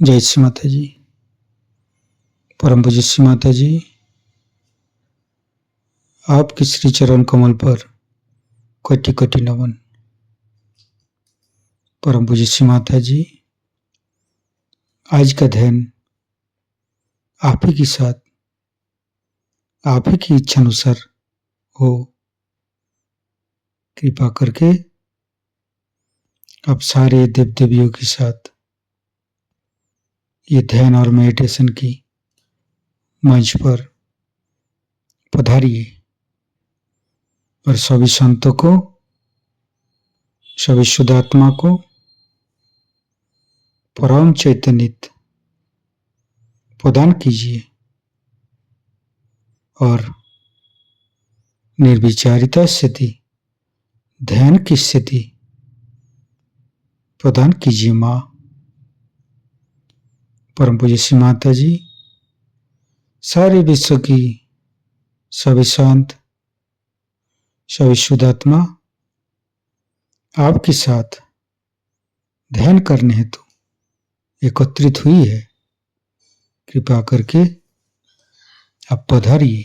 जय श्री माता जी। परम पूज्य श्री माता जी, आपके श्री चरण कमल पर कोटि कोटि नमन। परम पूज्य श्री माता जी, आज का ध्यान आप ही के साथ, आप ही की इच्छा अनुसार हो। कृपा करके आप सारे देव देवियों के साथ ये ध्यान और मेडिटेशन की मंच पर पधारिए और सभी संतों को, सभी शुद्ध आत्मा को परम चैतन्य प्रदान कीजिए और निर्विचारिता स्थिति, ध्यान की स्थिति प्रदान कीजिए। माँ परम पूज्य श्री माता जी, सारे विश्व की सभी संत, सभी शुद्ध आत्मा आपके साथ ध्यान करने हेतु एकत्रित हुई है। कृपा करके आप पधारिए।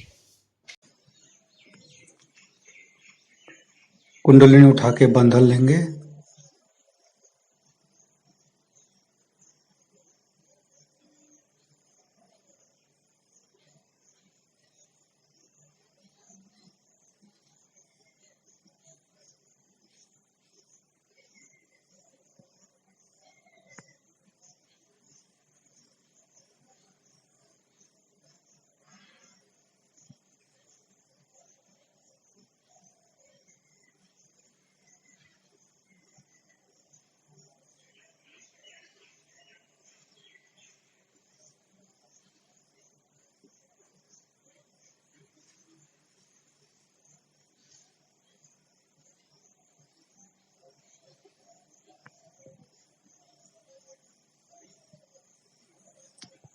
कुंडलिनी उठा के बंधन लेंगे।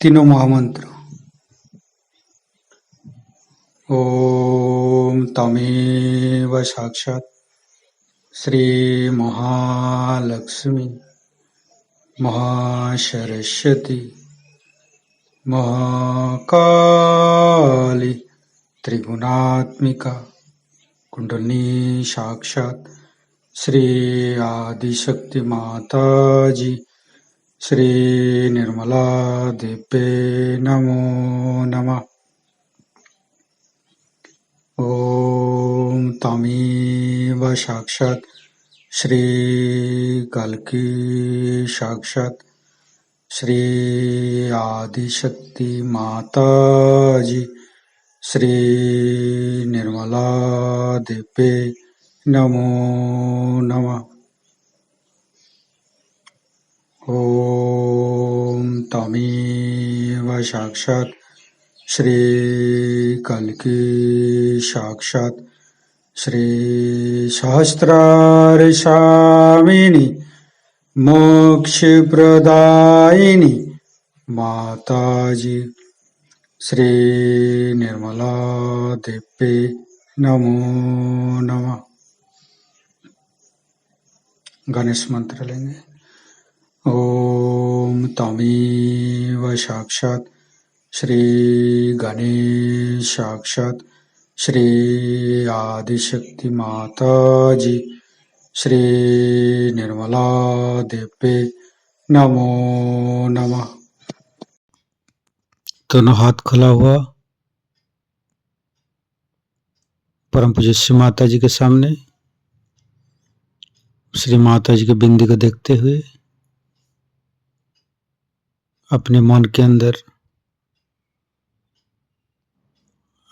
तीनों महामंत्र। ओम तमेव साक्षात् श्री महालक्ष्मी महासरस्वती महाकाली त्रिगुणात्मिका कुंडलिनी साक्षात् श्री आदिशक्ति माता जी श्री निर्मला देवे नमो नमः। ओम तमेव साक्षात् श्री कल्की साक्षात् श्री आदिशक्ति माता जी श्री निर्मला देवे नमो नमः। ओम तमेव साक्षात् श्री कल्की साक्षात् श्री सहस्रार स्वामिनी मोक्ष प्रदायिनी माता जी श्री निर्मला देवे नमो नमः। गणेश मंत्र लेंगे। ओम तमेव साक्षात् श्री गणेश साक्षात् श्री आदिशक्ति माता जी श्री निर्मला देवे नमो नमः। दोनों हाथ खुला हुआ परम पूज्य श्री माता जी के सामने, श्री माता जी के बिंदी को देखते हुए अपने मन के अंदर,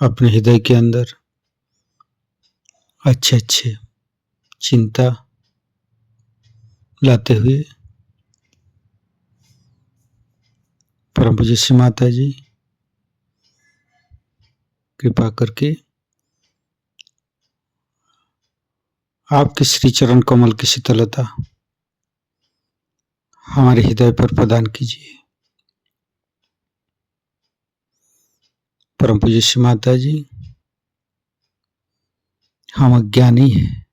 अपने हृदय के अंदर अच्छे अच्छे चिंता लाते हुए परम पूज्य श्री माता जी कृपा करके आपके श्री चरण कमल की शीतलता हमारे हृदय पर प्रदान कीजिए। परम पूज्य श्री माता जी, हम अज्ञानी हैं,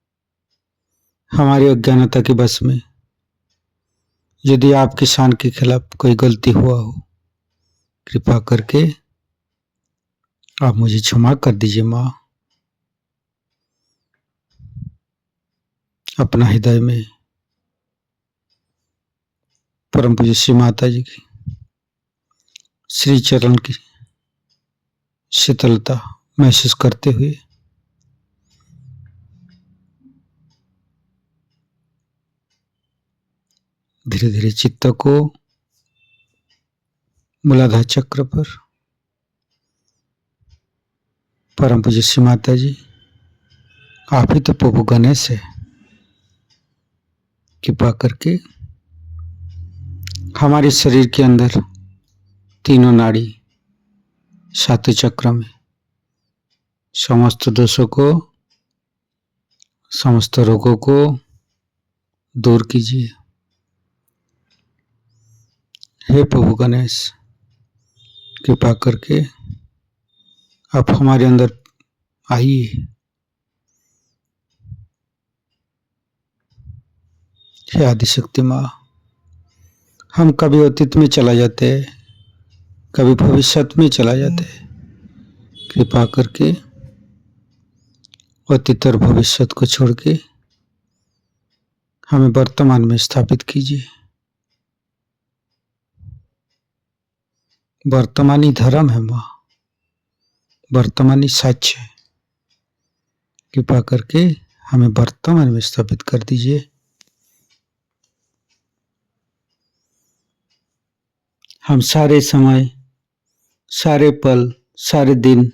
हमारी अज्ञानता के बस में यदि आपकी शान के खिलाफ कोई गलती हुआ हो, कृपा करके आप मुझे क्षमा कर दीजिए माँ। अपना हृदय में परम पूज्य श्री माता जी की श्री चरण की शीतलता महसूस करते हुए धीरे धीरे चित्त को मूलाधार चक्र पर परम पूज्य श्री माता जी, आप ही तो प्रभु गणेश है, कृपा करके हमारे शरीर के अंदर तीनों नाड़ी सातों चक्र में समस्त दोषों को, समस्त रोगों को दूर कीजिए। हे प्रभु गणेश, कृपा करके आप हमारे अंदर आइए। हे आदिशक्ति माँ, हम कभी अतीत में चला जाते हैं, कभी भविष्य में चला जाते हैं। कृपा करके अतीत और भविष्य को छोड़ के हमें वर्तमान में स्थापित कीजिए। वर्तमानी धर्म है माँ, वर्तमानी सच है। कृपा करके हमें वर्तमान में स्थापित कर दीजिए। हम सारे समय, सारे पल, सारे दिन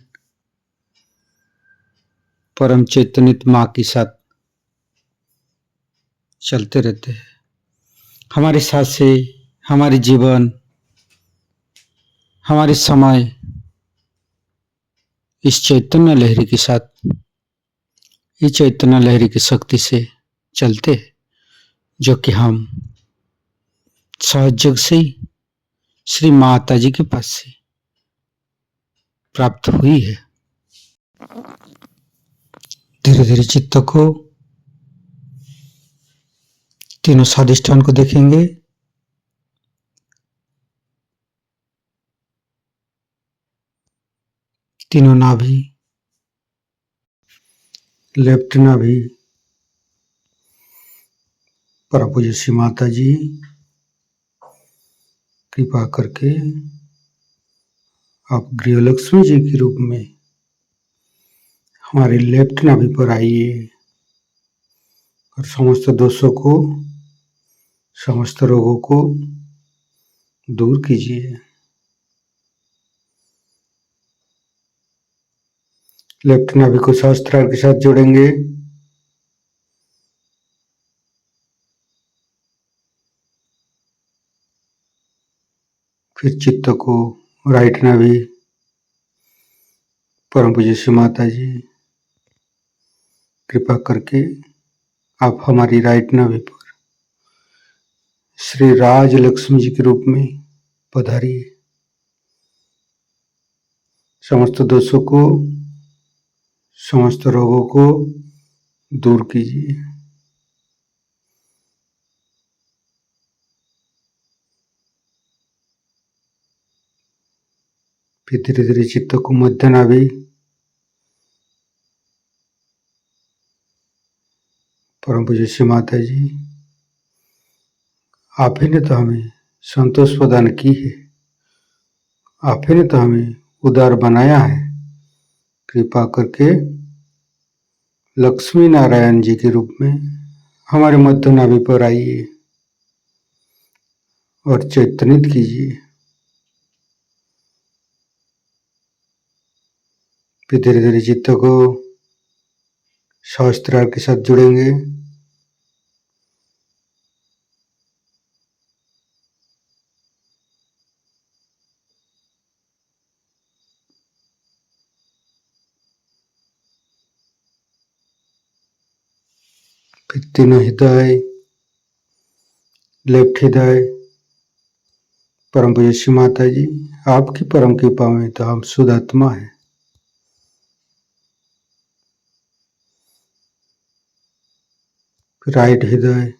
परम चैतन्य माँ के साथ चलते रहते हैं। हमारे सांसें, हमारे जीवन, हमारे समय इस चैतन्य लहरी के साथ, इस चैतन्य लहरी की शक्ति से चलते हैं, जो कि हम सहज से ही श्री माता जी के पास से प्राप्त हुई है। धीरे धीरे चित्त को तीनों स्वादिष्ठान को देखेंगे। तीनों नाभि, लेफ्ट नाभि, परम पूज्य श्री माता जी, कृपा करके आप गृहलक्ष्मी जी के रूप में हमारे लेफ्ट नाभि पर आइए और समस्त दोषों को, समस्त रोगों को दूर कीजिए। लेफ्ट नाभि को सहस्त्रार के साथ जोड़ेंगे। फिर चित्त को राइट नाभि, परम पूज्य श्री माता जी, कृपा करके आप हमारी राइट नाभि पर श्री राज लक्ष्मी जी के रूप में पधारिए। समस्त दोषों को, समस्त रोगों को दूर कीजिए। फिर धीरे धीरे चित्त को मध्य नाभि, परम पूज्य श्री माता जी, आप ही ने तो हमें संतोष प्रदान की है, आप ही ने तो हमें उदार बनाया है। कृपा करके लक्ष्मी नारायण जी के रूप में हमारे मध्य नाभि पर आइए और चैतन्यित कीजिए। फिर धीरे धीरे चित्त को सहस्त्रार के साथ जुड़ेंगे। फिर तीनों हृदय, लेफ्ट हृदय, परम पूज्य श्री माता जी, आपकी परम कृपा में तो हम शुद्ध आत्मा है। फिर राइट हृदय,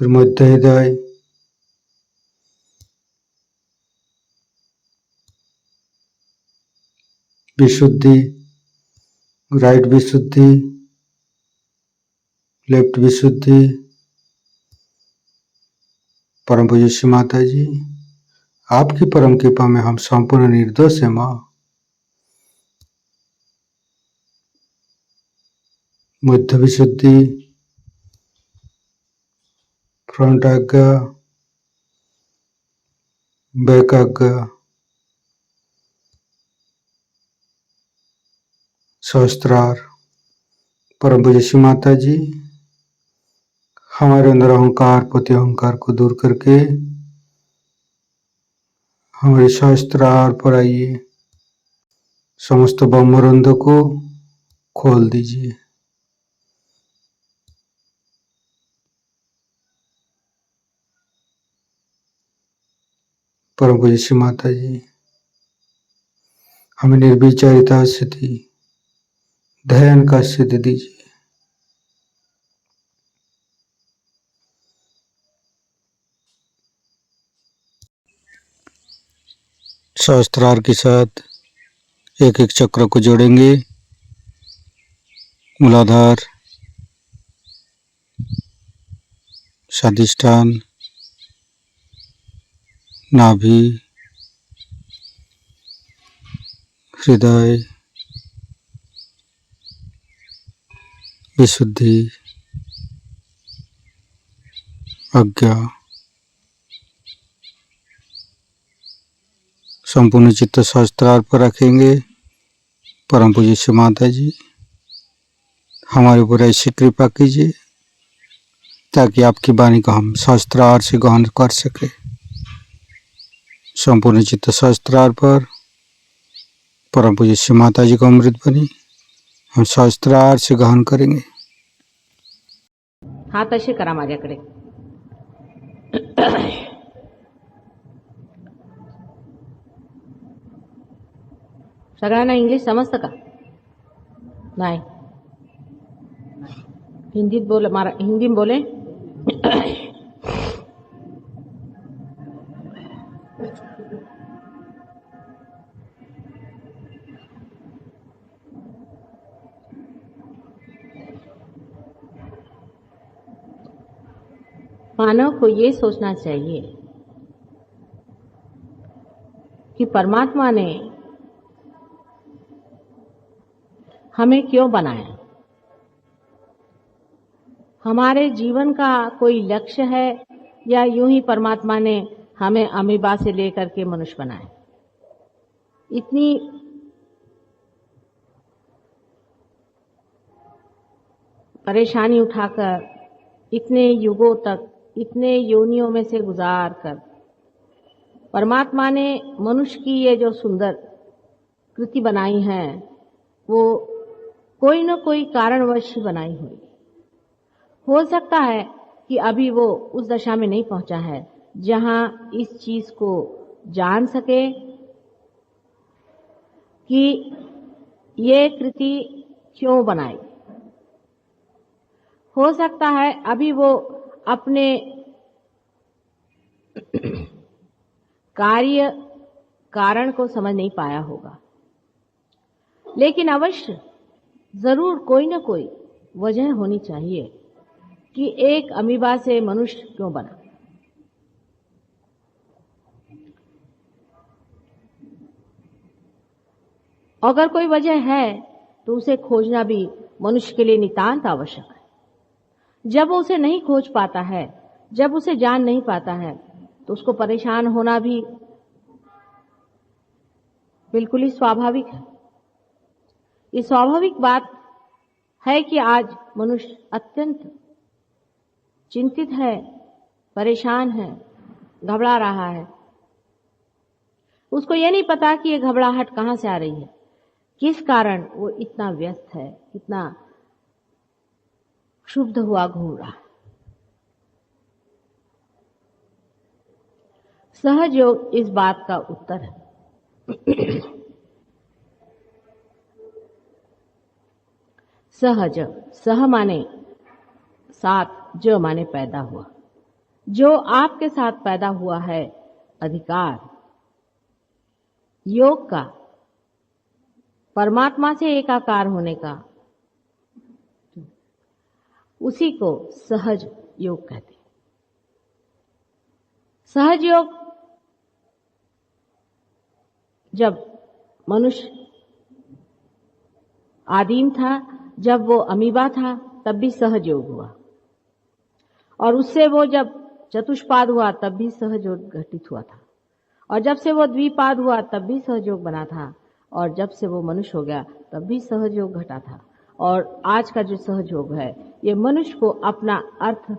फिर मध्य हृदय, विशुद्धि, राइट विशुद्धि, लेफ्ट विशुद्धि। परम पूज्य श्री माता जी, आपकी परम कृपा में हम संपूर्ण निर्दोष है माँ। मध्य विशुद्धि, फ्रंट आज्ञा, बैक आज्ञा, सहस्त्रार। परम पूज्य श्री माता जी, हमारे अंदर अहंकार, पति अहंकार को दूर करके हमारे सहस्त्रार पर आइए, समस्त ब्रह्मरंध को खोल दीजिए। परम पूज्य श्री माता जी, हमें निर्विचारिता सिद्धि, ध्यान का सिद्धि दीजिए। सहस्त्रार के साथ एक एक चक्र को जोड़ेंगे। मूलाधार, स्वादिष्ठान, नाभि, हृदय, विशुद्धि, आज्ञा, संपूर्ण चित्त सहस्त्रार पर रखेंगे। परम पूज्य श्री माता जी, हमारे ऊपर ऐसी कृपा कीजिए ताकि आपकी वाणी को हम सहस्त्रार से ग्रहण कर सके। संपूर्ण चित्त सहस्त्रार पर परम पूज्य श्री माता जी को अमृत बनी हम सहस्त्रार से ग्रहण करेंगे। हात असे करा माझ्याकडे. सगळ्यांना इंग्लिश समजतं का? नाही. हिंदीत बोल, हिंदी में बोले. मानव को ये सोचना चाहिए कि परमात्मा ने हमें क्यों बनाया, हमारे जीवन का कोई लक्ष्य है या यूं ही परमात्मा ने हमें अमीबा से लेकर के मनुष्य बनाया। इतनी परेशानी उठाकर इतने युगों तक इतने योनियों में से गुजार कर परमात्मा ने मनुष्य की ये जो सुंदर कृति बनाई है वो कोई न कोई कारणवश ही बनाई हुई। हो सकता है कि अभी वो उस दशा में नहीं पहुंचा है जहां इस चीज को जान सके कि ये कृति क्यों बनाई। हो सकता है अभी वो अपने कार्य कारण को समझ नहीं पाया होगा, लेकिन अवश्य जरूर कोई न कोई वजह होनी चाहिए कि एक अमीबा से मनुष्य क्यों बना। अगर कोई वजह है तो उसे खोजना भी मनुष्य के लिए नितांत आवश्यक है। जब वो उसे नहीं खोज पाता है, जब उसे जान नहीं पाता है, तो उसको परेशान होना भी बिल्कुल ही स्वाभाविक है। ये स्वाभाविक बात है कि आज मनुष्य अत्यंत चिंतित है, परेशान है, घबरा रहा है। उसको ये नहीं पता कि ये घबराहट कहां से आ रही है, किस कारण वो इतना व्यस्त है, इतना क्षुब्ध हुआ घूम रहा है। सहज योग इस बात का उत्तर है। सहज, सह माने साथ, ज माने पैदा हुआ। जो आपके साथ पैदा हुआ है अधिकार योग का, परमात्मा से एकाकार होने का, उसी को सहज योग कहते हैं। सहज योग जब मनुष्य आदिम था, जब वो अमीबा था, तब भी सहज योग हुआ, और उससे वो जब चतुष्पाद हुआ तब भी सहज योग घटित हुआ था, और जब से वो द्विपाद हुआ तब भी सहज योग बना था, और जब से वो मनुष्य हो गया तब भी सहज योग घटा था। और आज का जो सहज योग है, ये मनुष्य को अपना अर्थ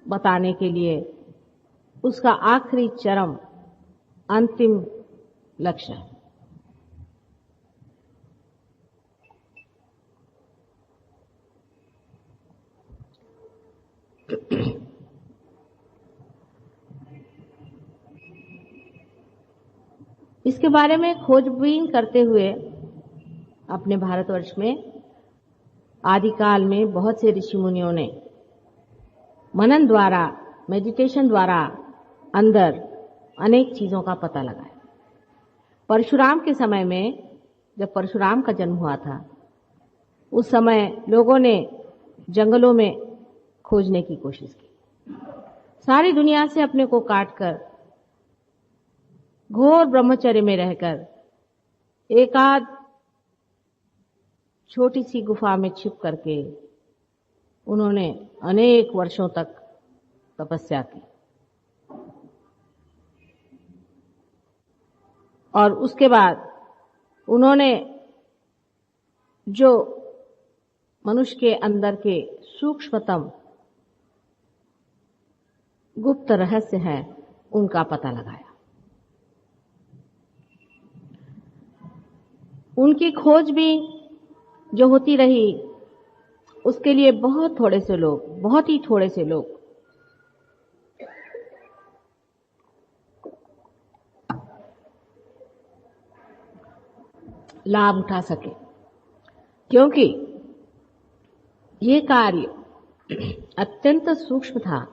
बताने के लिए उसका आखिरी चरम अंतिम लक्ष्य है। इसके बारे में खोजबीन करते हुए अपने भारतवर्ष में आदिकाल में बहुत से ऋषि मुनियों ने मनन द्वारा, मेडिटेशन द्वारा अंदर अनेक चीजों का पता लगाया। परशुराम के समय में, जब परशुराम का जन्म हुआ था, उस समय लोगों ने जंगलों में खोजने की कोशिश की। सारी दुनिया से अपने को काटकर, घोर ब्रह्मचर्य में रहकर, एकाध छोटी सी गुफा में छिप करके उन्होंने अनेक वर्षों तक तपस्या की, और उसके बाद उन्होंने जो मनुष्य के अंदर के सूक्ष्मतम गुप्त रहस्य हैं, उनका पता लगाया। उनकी खोज भी जो होती रही, उसके लिए बहुत थोड़े से लोग, बहुत ही थोड़े से लोग लाभ उठा सके, क्योंकि ये कार्य अत्यंत सूक्ष्म था,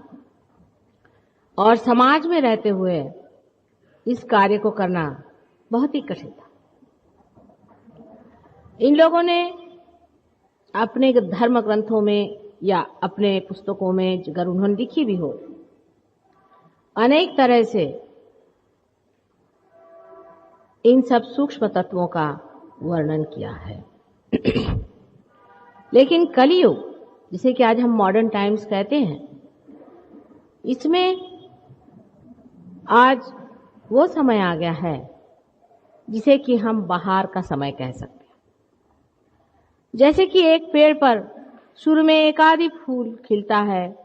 और समाज में रहते हुए इस कार्य को करना बहुत ही कठिन था। इन लोगों ने अपने धर्म ग्रंथों में या अपने पुस्तकों में, अगर उन्होंने लिखी भी हो, अनेक तरह से इन सब सूक्ष्म तत्वों का वर्णन किया है। लेकिन कलयुग, जिसे कि आज हम मॉडर्न टाइम्स कहते हैं, इसमें आज वो समय आ गया है जिसे कि हम बहार का समय कह सकते हैं। जैसे कि एक पेड़ पर शुरू में एक आध ही फूल खिलता है,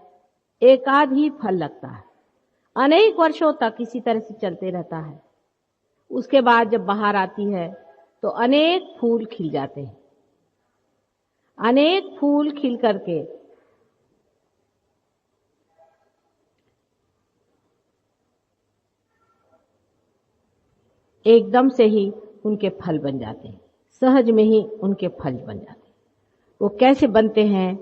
एक आध ही फल लगता है, अनेक वर्षों तक इसी तरह से चलते रहता है। उसके बाद जब बहार आती है तो अनेक फूल खिल जाते हैं। अनेक फूल खिल करके एकदम से ही उनके फल बन जाते हैं, सहज में ही उनके फल बन जाते हैं। वो कैसे बनते हैं,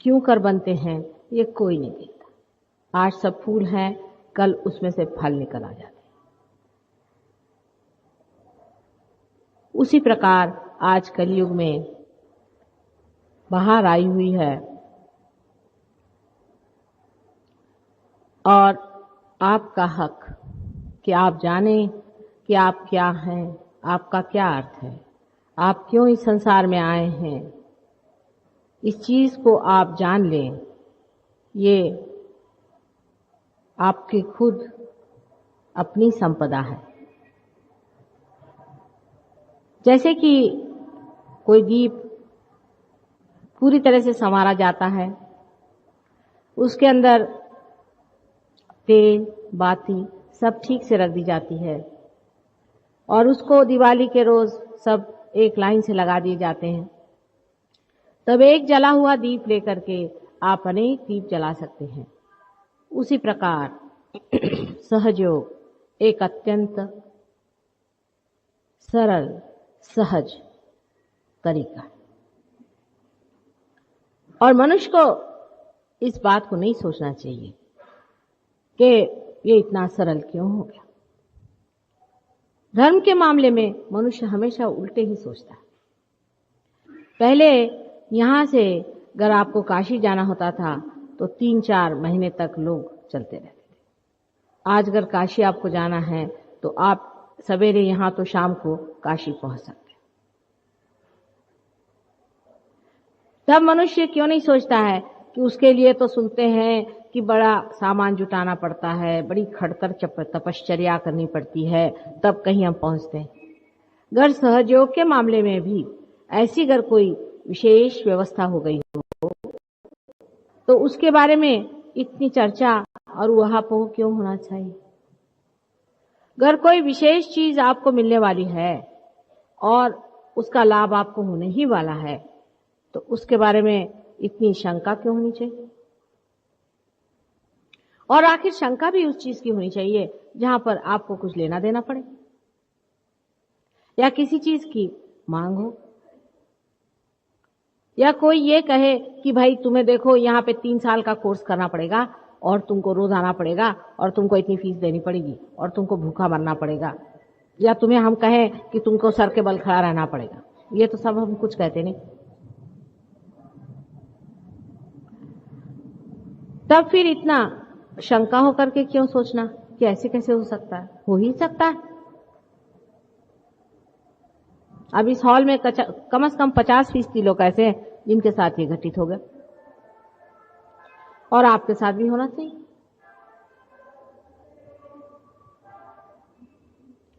क्यों कर बनते हैं, ये कोई नहीं देखता। आज सब फूल हैं, कल उसमें से फल निकल आ जाते हैं। उसी प्रकार आज कलयुग में बहार आई हुई है, और आपका हक कि आप जानें कि आप क्या हैं, आपका क्या अर्थ है, आप क्यों इस संसार में आए हैं, इस चीज को आप जान लें। ये आपकी खुद अपनी संपदा है। जैसे कि कोई दीप पूरी तरह से संवारा जाता है, उसके अंदर तेल, बाती सब ठीक से रख दी जाती है, और उसको दिवाली के रोज सब एक लाइन से लगा दिए जाते हैं। तब एक जला हुआ दीप लेकर के आप अनेक दीप जला सकते हैं। उसी प्रकार सहयोग एक अत्यंत सरल, सहज तरीका है, और मनुष्य को इस बात को नहीं सोचना चाहिए कि ये इतना सरल क्यों हो गया। धर्म के मामले में मनुष्य हमेशा उल्टे ही सोचता है। पहले यहां से अगर आपको काशी जाना होता था तो 3-4 महीने तक लोग चलते रहते थे। आज अगर काशी आपको जाना है तो आप सवेरे यहां तो शाम को काशी पहुंच सकते हैं। तब मनुष्य क्यों नहीं सोचता है कि उसके लिए तो सुनते हैं कि बड़ा सामान जुटाना पड़ता है, बड़ी खड़तर तपश्चर्या करनी पड़ती है, तब कहीं हम पहुंचते हैं। अगर सहयोग के मामले में भी ऐसी अगर कोई विशेष व्यवस्था हो गई हो तो उसके बारे में इतनी चर्चा और उहापोह क्यों होना चाहिए। अगर कोई विशेष चीज आपको मिलने वाली है और उसका लाभ आपको होने ही वाला है तो उसके बारे में इतनी शंका क्यों होनी चाहिए। और आखिर शंका भी उस चीज की होनी चाहिए जहां पर आपको कुछ लेना देना पड़े या किसी चीज की मांग हो, या कोई ये कहे कि भाई तुम्हें देखो यहाँ पे 3 साल का कोर्स करना पड़ेगा और तुमको रोज आना पड़ेगा और तुमको इतनी फीस देनी पड़ेगी और तुमको भूखा मरना पड़ेगा, या तुम्हें हम कहें कि तुमको सर के बल खड़ा रहना पड़ेगा। ये तो सब हम कुछ कहते नहीं। तब फिर इतना शंका होकर के क्यों सोचना कि ऐसे कैसे हो सकता है। हो ही सकता है। अब इस हॉल में कम से कम 50% लोग ऐसे हैं जिनके साथ ये घटित हो गए और आपके साथ भी होना चाहिए।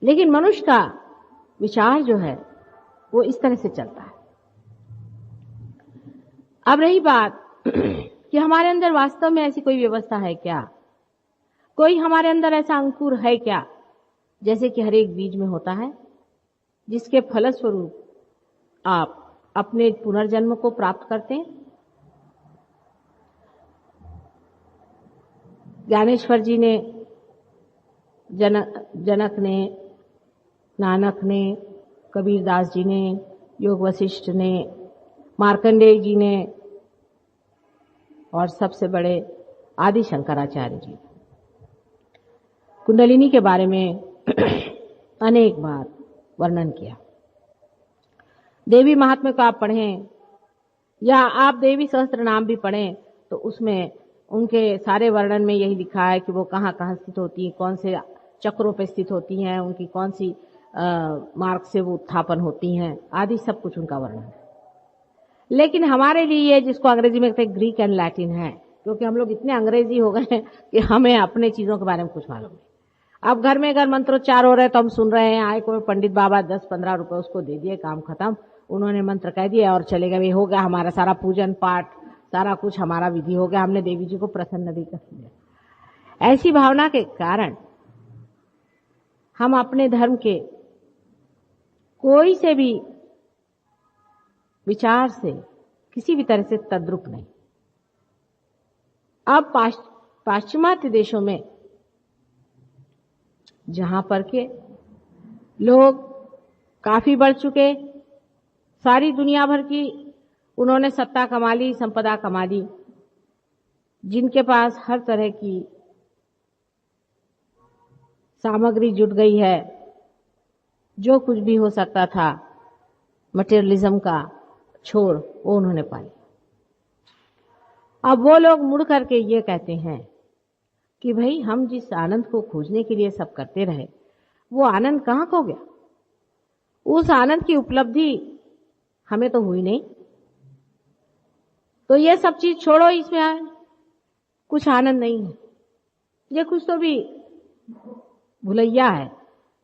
लेकिन मनुष्य का विचार जो है वो इस तरह से चलता है। अब रही बात कि हमारे अंदर वास्तव में ऐसी कोई व्यवस्था है क्या, कोई हमारे अंदर ऐसा अंकुर है क्या, जैसे कि हर एक बीज में होता है जिसके फलस्वरूप आप अपने पुनर्जन्म को प्राप्त करते हैं। ज्ञानेश्वर जी ने, जनक ने, नानक ने, कबीरदास जी ने, योग वशिष्ठ ने, मार्कंडेय जी ने और सबसे बड़े आदि शंकराचार्य जी कुंडलिनी के बारे में अनेक बार वर्णन किया। देवी महात्म्य को आप पढ़ें या आप देवी सहस्त्र नाम भी पढ़ें तो उसमें उनके सारे वर्णन में यही लिखा है कि वो कहाँ कहाँ स्थित होती है, कौन से चक्रों पे स्थित होती हैं, उनकी कौन सी मार्ग से वो उत्थापन होती हैं, आदि सब कुछ उनका वर्णन है। लेकिन हमारे लिए जिसको अंग्रेजी में कहते हैं ग्रीक एंड लैटिन है, क्योंकि हम लोग इतने अंग्रेजी हो गए हैं कि हमें अपने चीजों के बारे में कुछ मालूम नहीं। अब घर में अगर मंत्रोच्चार हो रहे तो हम सुन रहे हैं, आए कोई पंडित बाबा 10-15 रुपए उसको दे दिए, काम खत्म, उन्होंने मंत्र कह दिया और चले गए, हो गया हमारा सारा पूजन पाठ, सारा कुछ हमारा विधि हो गया, हमने देवी जी को प्रसन्न भी कर दिया। ऐसी भावना के कारण हम अपने धर्म के कोई से भी विचार से किसी भी तरह से तद्रुप नहीं। अब पाश्चिमात्य देशों में जहां पर के लोग काफी बढ़ चुके, सारी दुनिया भर की उन्होंने सत्ता कमा ली, संपदा कमा ली, जिनके पास हर तरह की सामग्री जुट गई है, जो कुछ भी हो सकता था मटेरियलिज्म का छोर वो उन्होंने पा लिया। अब वो लोग मुड़ करके ये कहते हैं कि भाई हम जिस आनंद को खोजने के लिए सब करते रहे वो आनंद कहाँ खो गया, उस आनंद की उपलब्धि हमें तो हुई नहीं, तो ये सब चीज छोड़ो, इसमें आए कुछ आनंद नहीं है, ये कुछ तो भी भुलैया है,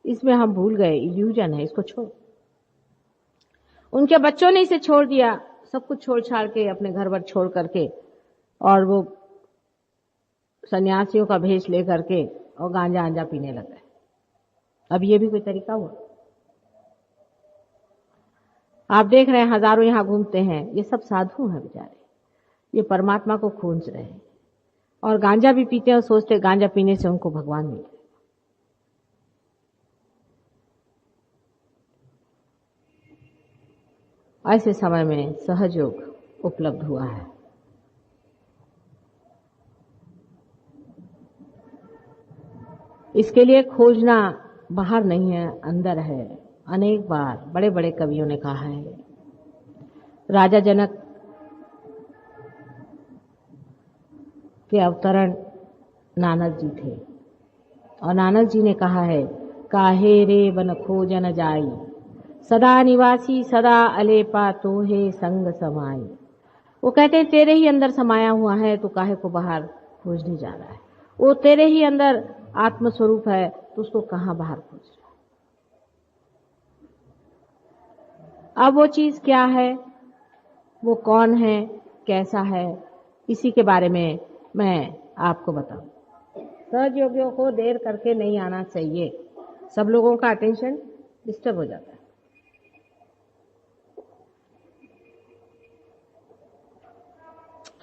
इसमें हम भूल गए, इल्यूजन है, इसको छोड़ो। उनके बच्चों ने इसे छोड़ दिया, सब कुछ छोड़ छाड़ के अपने घर वर छोड़ करके और वो सन्यासियों का भेष ले करके और गांजा आंजा पीने लग गए। अब ये भी कोई तरीका हुआ? आप देख रहे हैं हजारों यहां घूमते हैं, ये सब साधु हैं बेचारे, ये परमात्मा को खोज रहे हैं और गांजा भी पीते हैं और सोचते गांजा पीने से उनको भगवान मिले। ऐसे समय में सहयोग उपलब्ध हुआ है। इसके लिए खोजना बाहर नहीं है, अंदर है। अनेक बार बड़े बड़े कवियों ने कहा है। राजा जनक के अवतरण नानक जी थे और नानक जी ने कहा है, काहे रे बन खोजन जाई, सदा निवासी सदा अलेपा तोहे संग समाई। वो कहते हैं तेरे ही अंदर समाया हुआ है, तो काहे को बाहर खोजने जा रहा है। वो तेरे ही अंदर आत्मस्वरूप है, तो उसको कहाँ बाहर खोज रहा है। अब वो चीज क्या है, वो कौन है, कैसा है, इसी के बारे में मैं आपको बताऊं। सहयोगियों को देर करके नहीं आना चाहिए, सब लोगों का अटेंशन डिस्टर्ब हो जाता है।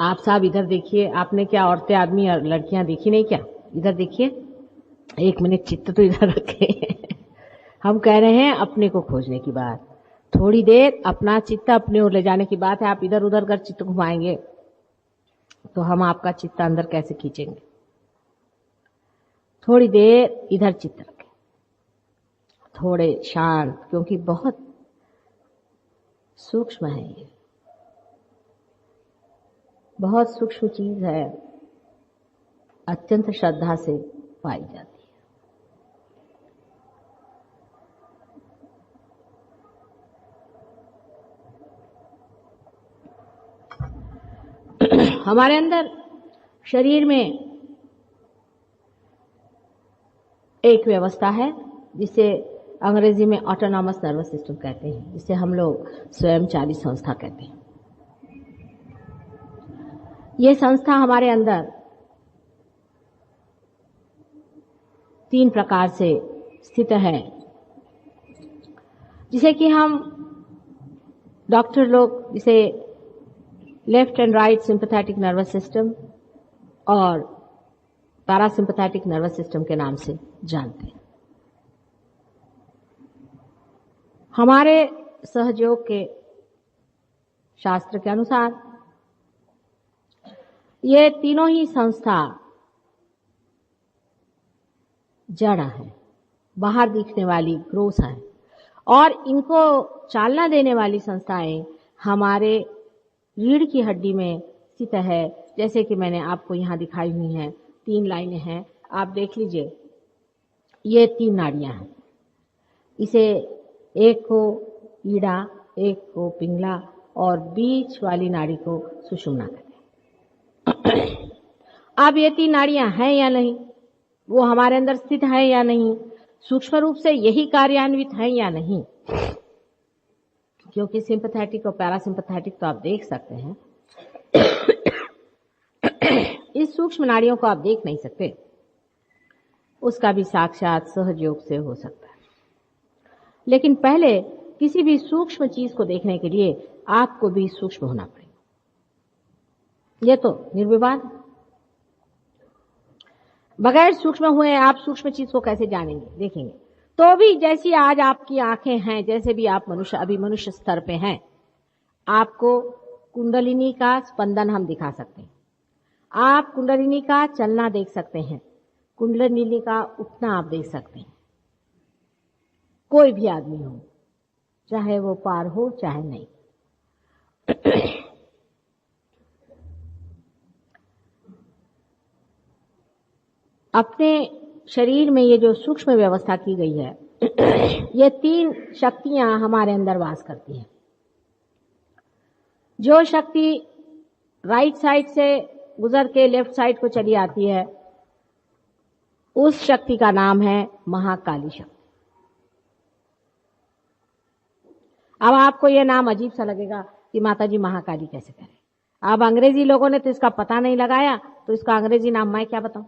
आप साहब इधर देखिए, आपने क्या औरतें आदमी और लड़कियां देखी नहीं क्या? इधर देखिए, एक मिनट चित्त तो इधर रखे। हम कह रहे हैं अपने को खोजने की बात, थोड़ी देर अपना चित्त अपने ओर ले जाने की बात है। आप इधर उधर कर चित्त घुमाएंगे तो हम आपका चित्त अंदर कैसे खींचेंगे? थोड़ी देर इधर चित्त रखें, थोड़े शांत, क्योंकि बहुत सूक्ष्म है ये, बहुत सूक्ष्म चीज है, अत्यंत श्रद्धा से पाई जाती है। हमारे अंदर शरीर में एक व्यवस्था है जिसे अंग्रेजी में ऑटोनॉमस नर्वस सिस्टम कहते हैं, जिसे हम लोग स्वयंचालित संस्था कहते हैं। ये संस्था हमारे अंदर 3 प्रकार से स्थित है, जिसे कि हम डॉक्टर लोग जिसे left and right sympathetic nervous system और पैरासिम्पैथेटिक नर्वस सिस्टम के नाम से जानते हैं। हमारे सहयोग के शास्त्र के अनुसार ये तीनों ही संस्था जड़ है, बाहर दिखने वाली ग्रोथ है, और इनको चालना देने वाली संस्थाएं हमारे रीढ़ की हड्डी में स्थित है। जैसे कि मैंने आपको यहाँ दिखाई हुई हैं, 3 लाइनें हैं, आप देख लीजिए। ये 3 नाड़ियां हैं, इसे एक को ईड़ा, एक को पिंगला और बीच वाली नाड़ी को सुषुम्ना कहते हैं। अब ये 3 नाड़ियां हैं या नहीं, वो हमारे अंदर स्थित है या नहीं, सूक्ष्म रूप से यही कार्यान्वित है या नहीं, क्योंकि सिंपैथेटिक और पैरासिम्पैथेटिक तो आप देख सकते हैं, इस सूक्ष्म नाड़ियों को आप देख नहीं सकते, उसका भी साक्षात सहयोग से हो सकता है। लेकिन पहले किसी भी सूक्ष्म चीज को देखने के लिए आपको भी सूक्ष्म होना पड़ेगा, यह तो निर्विवाद। बगैर सूक्ष्म हुए आप सूक्ष्म चीज को कैसे जानेंगे, देखेंगे? तो भी जैसी आज आपकी आंखें हैं, जैसे भी आप मनुष्य अभी मनुष्य स्तर पे हैं, आपको कुंडलिनी का स्पंदन हम दिखा सकते हैं, आप कुंडलिनी का चलना देख सकते हैं, कुंडलिनी का उठना आप देख सकते हैं। कोई भी आदमी हो, चाहे वो पार हो चाहे नहीं। अपने शरीर में ये जो सूक्ष्म व्यवस्था की गई है, ये 3 शक्तियां हमारे अंदर वास करती हैं। जो शक्ति राइट साइड से गुजर के लेफ्ट साइड को चली आती है, उस शक्ति का नाम है महाकाली शक्ति। अब आपको यह नाम अजीब सा लगेगा कि माताजी महाकाली कैसे करें। अब अंग्रेजी लोगों ने तो इसका पता नहीं लगाया, तो इसका अंग्रेजी नाम मैं क्या बताऊं।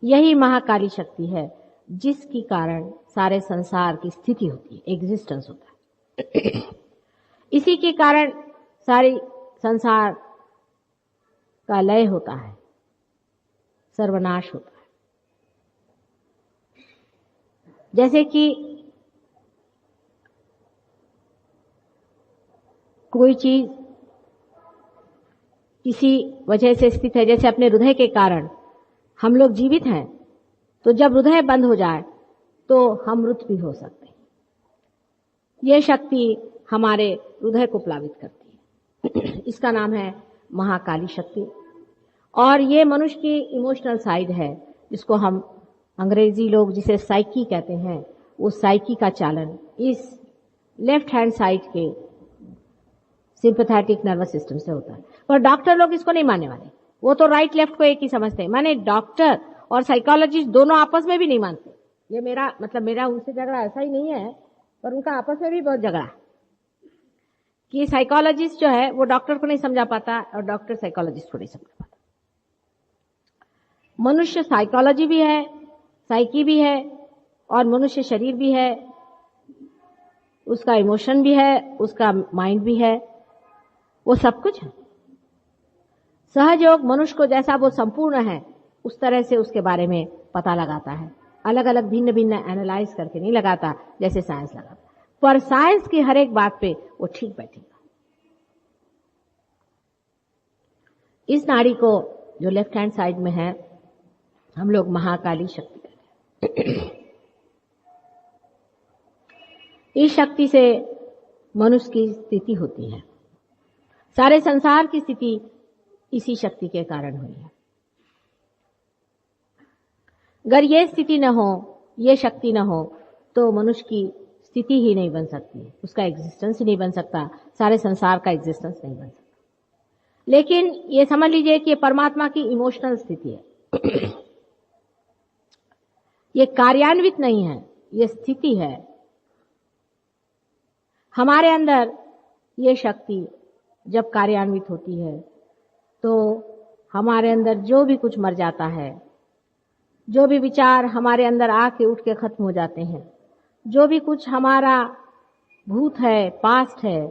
यही महाकाली शक्ति है जिसके कारण सारे संसार की स्थिति होती है, एग्जिस्टेंस होता है। इसी के कारण सारी संसार का लय होता है, सर्वनाश होता है। जैसे कि कोई चीज किसी वजह से स्थित है, जैसे अपने हृदय के कारण हम लोग जीवित हैं, तो जब हृदय बंद हो जाए तो हम मृत भी हो सकते हैं। ये शक्ति हमारे हृदय को प्लावित करती है। इसका नाम है महाकाली शक्ति। और ये मनुष्य की इमोशनल साइड है, जिसको हम अंग्रेजी लोग जिसे साइकी कहते हैं, वो साइकी का चालन इस लेफ्ट हैंड साइड के सिंपैथेटिक नर्वस सिस्टम से होता है। पर डॉक्टर लोग इसको नहीं मानने वाले, वो तो राइट लेफ्ट को एक ही समझते हैं। माने डॉक्टर और साइकोलॉजिस्ट दोनों आपस में भी नहीं मानते। ये मेरा उनसे झगड़ा ऐसा ही नहीं है, पर उनका आपस में भी बहुत झगड़ा है कि साइकोलॉजिस्ट जो है वो डॉक्टर को नहीं समझा पाता और डॉक्टर साइकोलॉजिस्ट को नहीं समझा पाता। मनुष्य साइकोलॉजी भी है, साइकी भी है, और मनुष्य शरीर भी है, उसका इमोशन भी है, उसका माइंड भी है, वो सब कुछ है। सहयोग मनुष्य को जैसा वो संपूर्ण है उस तरह से उसके बारे में पता लगाता है, अलग अलग भिन्न भिन्न एनालाइज करके नहीं लगाता जैसे साइंस लगाता। पर साइंस की हर एक बात पे वो ठीक बैठेगा। इस नाड़ी को जो लेफ्ट हैंड साइड में है हम लोग महाकाली शक्ति कहते हैं। इस शक्ति से मनुष्य की स्थिति होती है। सारे संसार की स्थिति इसी शक्ति के कारण हुई है। अगर ये स्थिति न हो, ये शक्ति न हो, तो मनुष्य की स्थिति ही नहीं बन सकती, उसका एग्जिस्टेंस ही नहीं बन सकता, सारे संसार का एग्जिस्टेंस नहीं बन सकता। लेकिन ये समझ लीजिए कि ये परमात्मा की इमोशनल स्थिति है। ये कार्यान्वित नहीं है, ये स्थिति है। हमारे अंदर ये शक्ति जब कार्यान्वित होती है तो हमारे अंदर जो भी कुछ मर जाता है, जो भी विचार हमारे अंदर आके उठ के खत्म हो जाते हैं, जो भी कुछ हमारा भूत है, पास्ट है,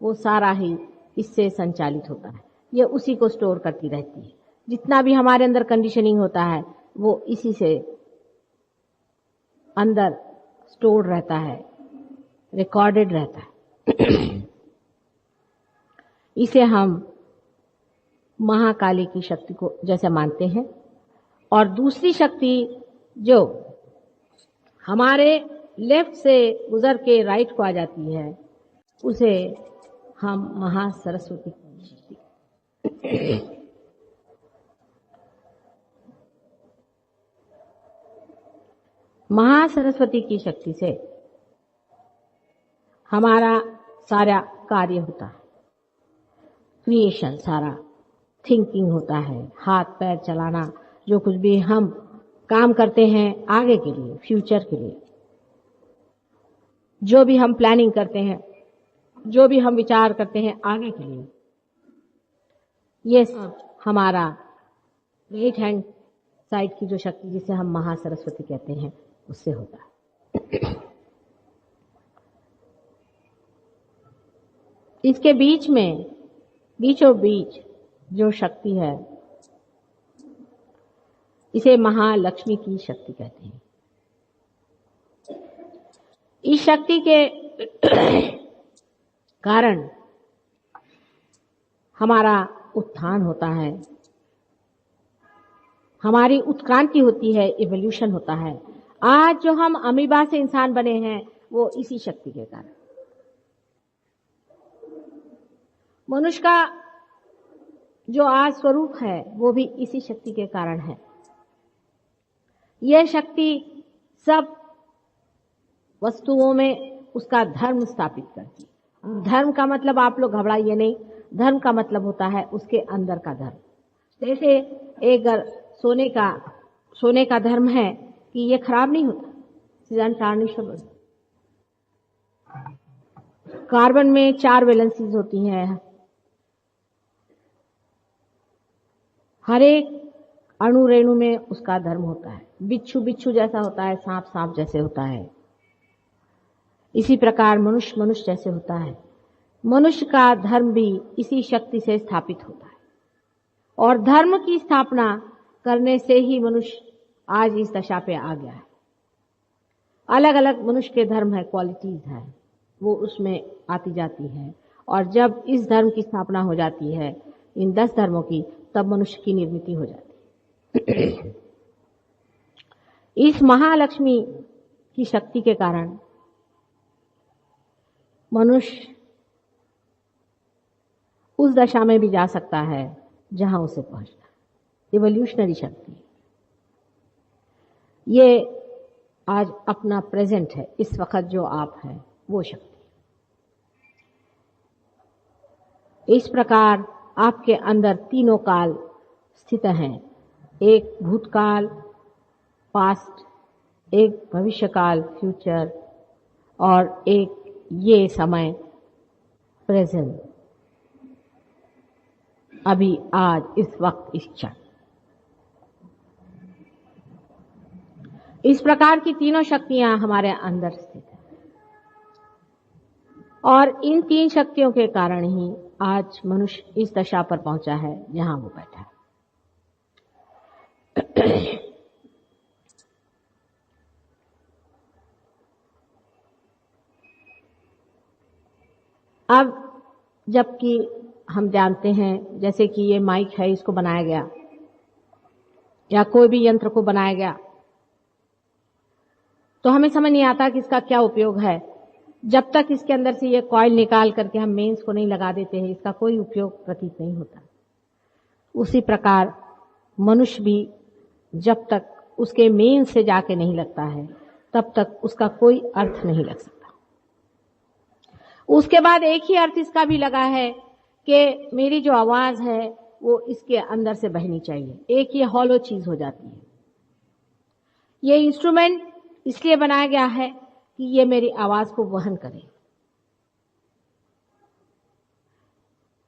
वो सारा ही इससे संचालित होता है। ये उसी को स्टोर करती रहती है। जितना भी हमारे अंदर कंडीशनिंग होता है वो इसी से अंदर स्टोर रहता है, रिकॉर्डेड रहता है। इसे हम महाकाली की शक्ति को जैसे मानते हैं। और दूसरी शक्ति जो हमारे लेफ्ट से गुजर के राइट को आ जाती है, उसे हम महासरस्वती की शक्ति। महासरस्वती की शक्ति से हमारा सारा कार्य होता है, क्रिएशन, सारा थिंकिंग होता है, हाथ पैर चलाना, जो कुछ भी हम काम करते हैं आगे के लिए, फ्यूचर के लिए, जो भी हम प्लानिंग करते हैं, जो भी हम विचार करते हैं आगे के लिए, ये हमारा राइट हैंड साइड की जो शक्ति जिसे हम महासरस्वती कहते हैं उससे होता है। इसके बीच में बीचों बीच जो शक्ति है इसे महालक्ष्मी की शक्ति कहते हैं। इस शक्ति के कारण हमारा उत्थान होता है, हमारी उत्क्रांति होती है, इवोल्यूशन होता है। आज जो हम अमीबा से इंसान बने हैं वो इसी शक्ति के कारण। मनुष्य का जो आज स्वरूप है वो भी इसी शक्ति के कारण है। यह शक्ति सब वस्तुओं में उसका धर्म स्थापित करती है। धर्म का मतलब आप लोग घबराइए नहीं, धर्म का मतलब होता है उसके अंदर का धर्म। जैसे एक सोने का धर्म है कि ये खराब नहीं होता, कार्बन में 4 वैलेंसीज होती हैं, हर एक अणु रेणु में उसका धर्म होता है। बिच्छू बिच्छू जैसा होता है, सांप सांप जैसे होता है, इसी प्रकार मनुष्य मनुष्य जैसे होता है। मनुष्य का धर्म भी इसी शक्ति से स्थापित होता है और धर्म की स्थापना करने से ही मनुष्य आज इस दशा पे आ गया है। अलग अलग मनुष्य के धर्म है, क्वालिटीज है, वो उसमें आती जाती है और जब इस धर्म की स्थापना हो जाती है इन 10 धर्मों की, तब मनुष्य की निर्मित हो जाती। इस महालक्ष्मी की शक्ति के कारण मनुष्य उस दशा में भी जा सकता है जहां उसे पहुंचना। इवोल्यूशनरी शक्ति ये आज अपना प्रेजेंट है, इस वक्त जो आप हैं वो शक्ति। इस प्रकार आपके अंदर तीनों काल स्थित हैं, एक भूतकाल पास्ट, एक भविष्यकाल फ्यूचर, और एक ये समय प्रेजेंट, अभी आज इस वक्त इस क्षण। इस प्रकार की तीनों शक्तियां हमारे अंदर स्थित हैं और इन 3 शक्तियों के कारण ही आज मनुष्य इस दशा पर पहुंचा है जहां वो बैठा है। अब जबकि हम जानते हैं, जैसे कि ये माइक है, इसको बनाया गया या कोई भी यंत्र को बनाया गया तो हमें समझ नहीं आता कि इसका क्या उपयोग है जब तक इसके अंदर से ये कॉइल निकाल करके हम मेंस को नहीं लगा देते हैं। इसका कोई उपयोग प्रतीत नहीं होता। उसी प्रकार मनुष्य भी जब तक उसके मेन से जाके नहीं लगता है तब तक उसका कोई अर्थ नहीं लग सकता। उसके बाद एक ही अर्थ इसका भी लगा है कि मेरी जो आवाज है वो इसके अंदर से बहनी चाहिए। एक ये हॉलो चीज हो जाती है। ये इंस्ट्रूमेंट इसलिए बनाया गया है कि ये मेरी आवाज को वहन करे।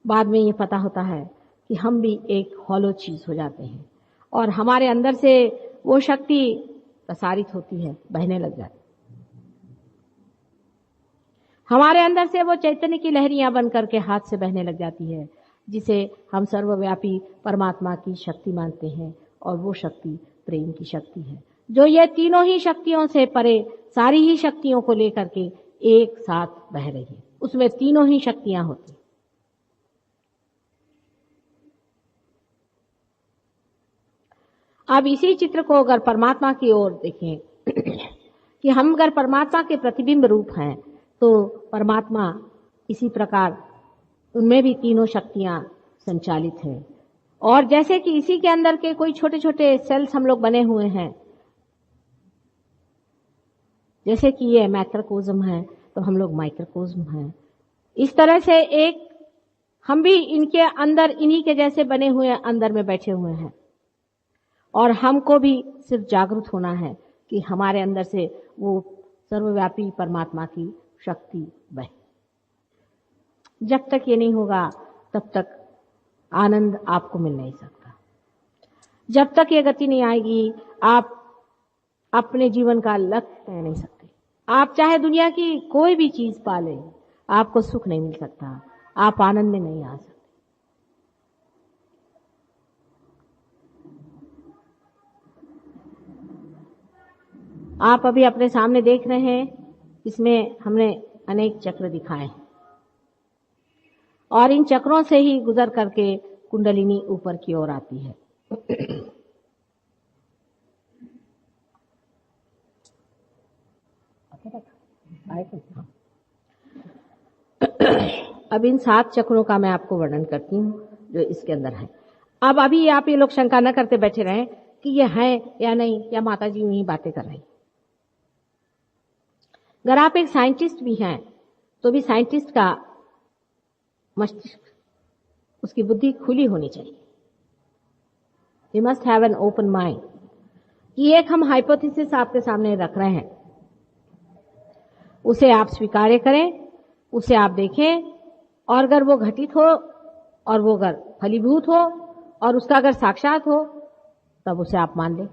बाद में ये पता होता है कि हम भी एक हॉलो चीज हो जाते हैं और हमारे अंदर से वो शक्ति प्रसारित होती है, बहने लग जाती है। हमारे अंदर से वो चैतन्य की लहरियां बन करके हाथ से बहने लग जाती है, जिसे हम सर्वव्यापी परमात्मा की शक्ति मानते हैं। और वो शक्ति प्रेम की शक्ति है, जो ये तीनों ही शक्तियों से परे सारी ही शक्तियों को लेकर के एक साथ बह रही है। उसमें तीनों ही शक्तियां होती हैं। अब इसी चित्र को अगर परमात्मा की ओर देखें कि हम अगर परमात्मा के प्रतिबिंब रूप हैं तो परमात्मा इसी प्रकार उनमें भी तीनों शक्तियां संचालित हैं। और जैसे कि इसी के अंदर के कोई छोटे छोटे सेल्स हम लोग बने हुए हैं, जैसे कि ये मैक्रोकोज्म है तो हम लोग माइक्रोकोज्म हैं। इस तरह से एक हम भी इनके अंदर इन्हीं के जैसे बने हुए अंदर में बैठे हुए हैं और हमको भी सिर्फ जागरूक होना है कि हमारे अंदर से वो सर्वव्यापी परमात्मा की शक्ति बहे। जब तक ये नहीं होगा तब तक आनंद आपको मिल नहीं सकता। जब तक ये गति नहीं आएगी आप अपने जीवन का लक्ष्य तय नहीं सकते। आप चाहे दुनिया की कोई भी चीज पालें, आपको सुख नहीं मिल सकता, आप आनंद में नहीं आ सकते। आप अभी अपने सामने देख रहे हैं, इसमें हमने अनेक चक्र दिखाए हैं और इन चक्रों से ही गुजर करके कुंडलिनी ऊपर की ओर आती है। अब इन 7 चक्रों का मैं आपको वर्णन करती हूँ जो इसके अंदर है। अब अभी आप ये लोग शंका न करते बैठे रहें कि ये है या नहीं, या माता जी यूं ही बातें कर रही। अगर आप एक साइंटिस्ट भी हैं तो भी साइंटिस्ट का मस्तिष्क, उसकी बुद्धि खुली होनी चाहिए। He must have an open mind। कि एक हम हाइपोथेसिस आपके सामने रख रहे हैं, उसे आप स्वीकार करें, उसे आप देखें और अगर वो घटित हो और वो अगर फलीभूत हो और उसका अगर साक्षात हो तब उसे आप मान लें।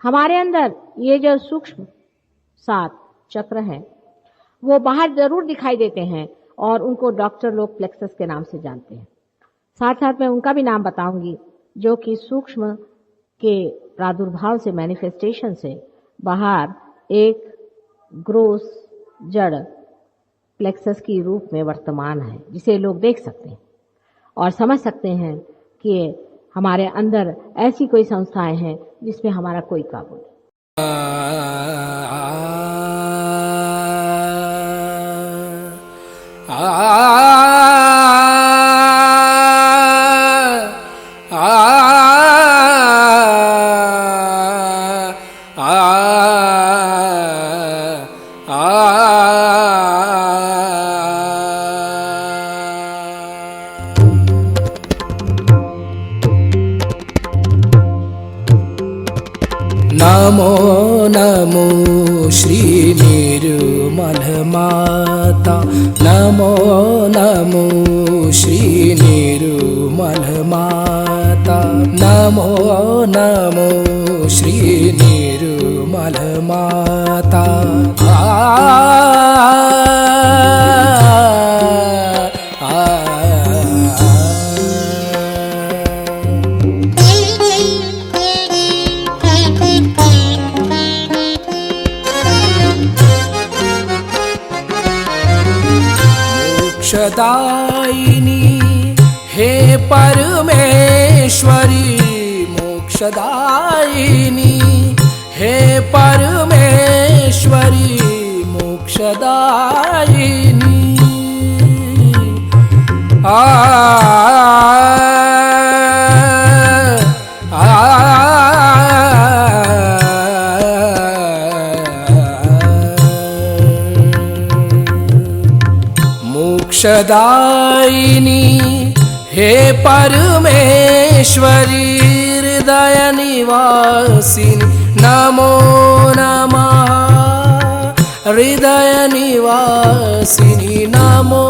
हमारे अंदर ये जो सूक्ष्म 7 चक्र हैं वो बाहर जरूर दिखाई देते हैं और उनको डॉक्टर लोग प्लेक्सस के नाम से जानते हैं। साथ साथ मैं उनका भी नाम बताऊंगी जो कि सूक्ष्म के प्रादुर्भाव से, मैनिफेस्टेशन से बाहर एक ग्रोस जड़ प्लेक्सस की रूप में वर्तमान है, जिसे लोग देख सकते हैं और समझ सकते हैं कि हमारे अंदर ऐसी कोई संस्थाएं हैं जिसमें हमारा कोई काबू नहीं। नमो नमो श्री निर्मल माता, नमो नमो श्री निर्मल माता, नमो नमो श्री निर्मल माता। मोक्षदायिनी हे परमेश्वरी, मोक्षदायिनी हे परमेश्वरी, मोक्षदायिनी। मोक्षदायिनी हे परमेश्वरी, हृदय निवासिनी नमो नमः, हृदय निवासिनी नमो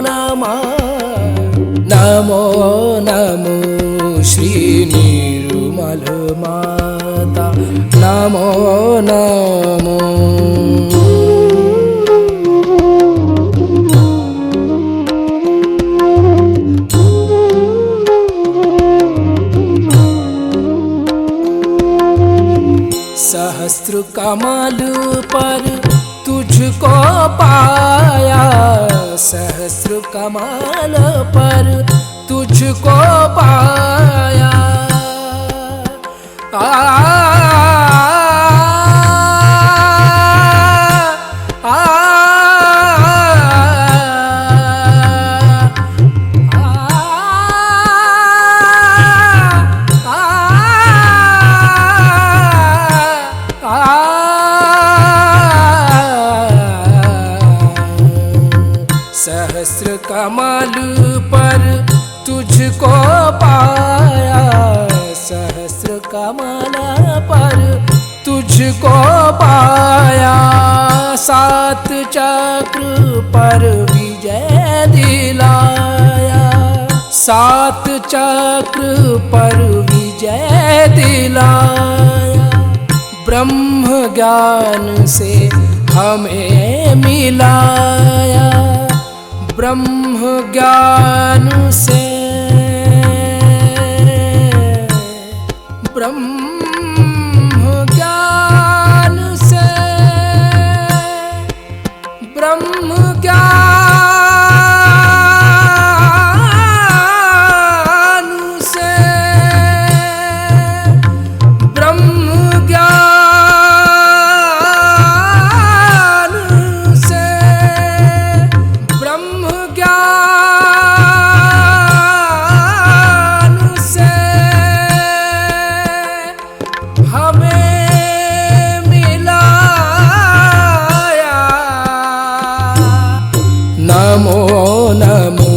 नमः, नमो नमो श्री निर्मल माता, नमो नमो। सहस्त्र कमल पर तुझको पाया, सहस्त्र कमल पर तुझको पाया। सहस्र कमल पर तुझको पाया, सहस्र कमल पर तुझको पाया। सात चक्र पर विजय दिलाया, सात चक्र पर विजय दिलाया। ब्रह्म ज्ञान से हमें मिलाया, ब्रह्म ज्ञान से, ब्रह्म ज्ञान से, ब्रह्म ज्ञान से, ब्रह्म ज्ञान से, ब्रह्म ज्ञान से हमें मिलाया। नमो नमो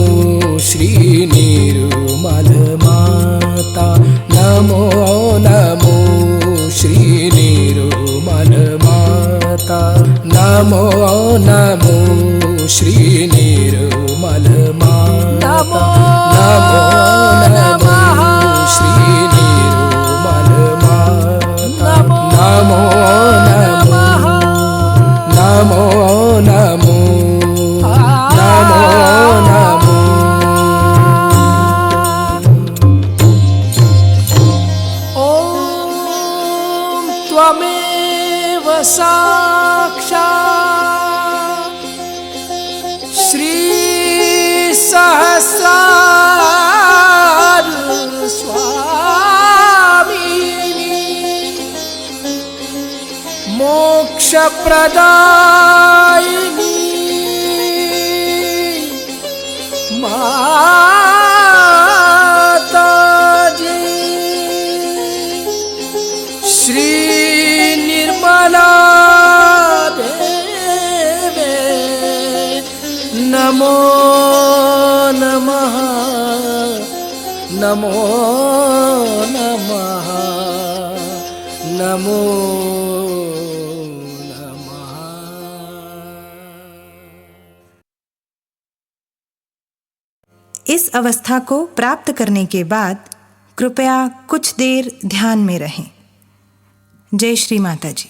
श्री निर्मल माता, नमो नमो श्री निर्मल माता, नमो नमो श्री निर्मल माता, नमो नमो श्री निर्मल माता, नमो नमो, नमो नमो, नमो नमो। ओम त्वमेव सा प्रदायिनी माता जी श्री निर्मला देवे नमो नमः नमो नमः नमो नमः। इस अवस्था को प्राप्त करने के बाद कृपया कुछ देर ध्यान में रहें। जय श्री माता जी।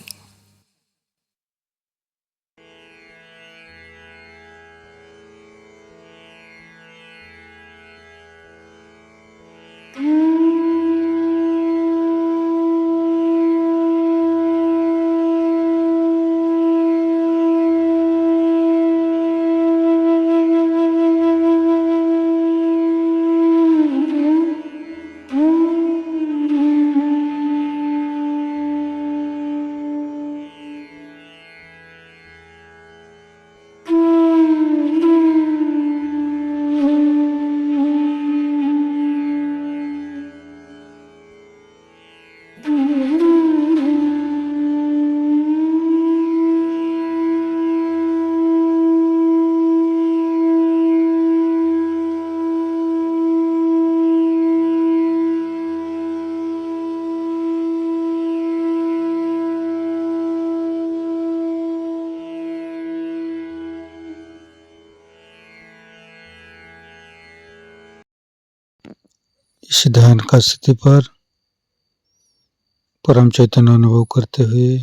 इस ध्यान का स्थिति पर परम चैतन्य अनुभव करते हुए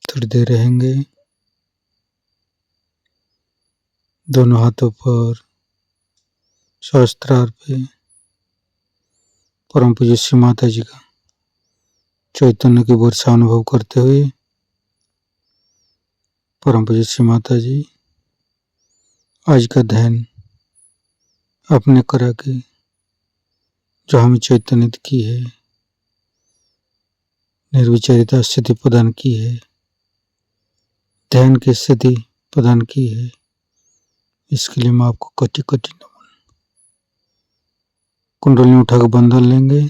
थोड़ी देर रहेंगे। दोनों हाथों पर सहस्त्रार पे परम पूज्य श्री माता जी का चैतन्य की वर्षा अनुभव करते हुए परम पूज्य श्री माता जी आज का ध्यान अपने करा के जो हमें चैतन्यत की है, निर्विचारिता स्थिति प्रदान की है, ध्यान की स्थिति प्रदान की है, इसके लिए मैं आपको कटी नमन। कुंडली उठाकर बंधन लेंगे।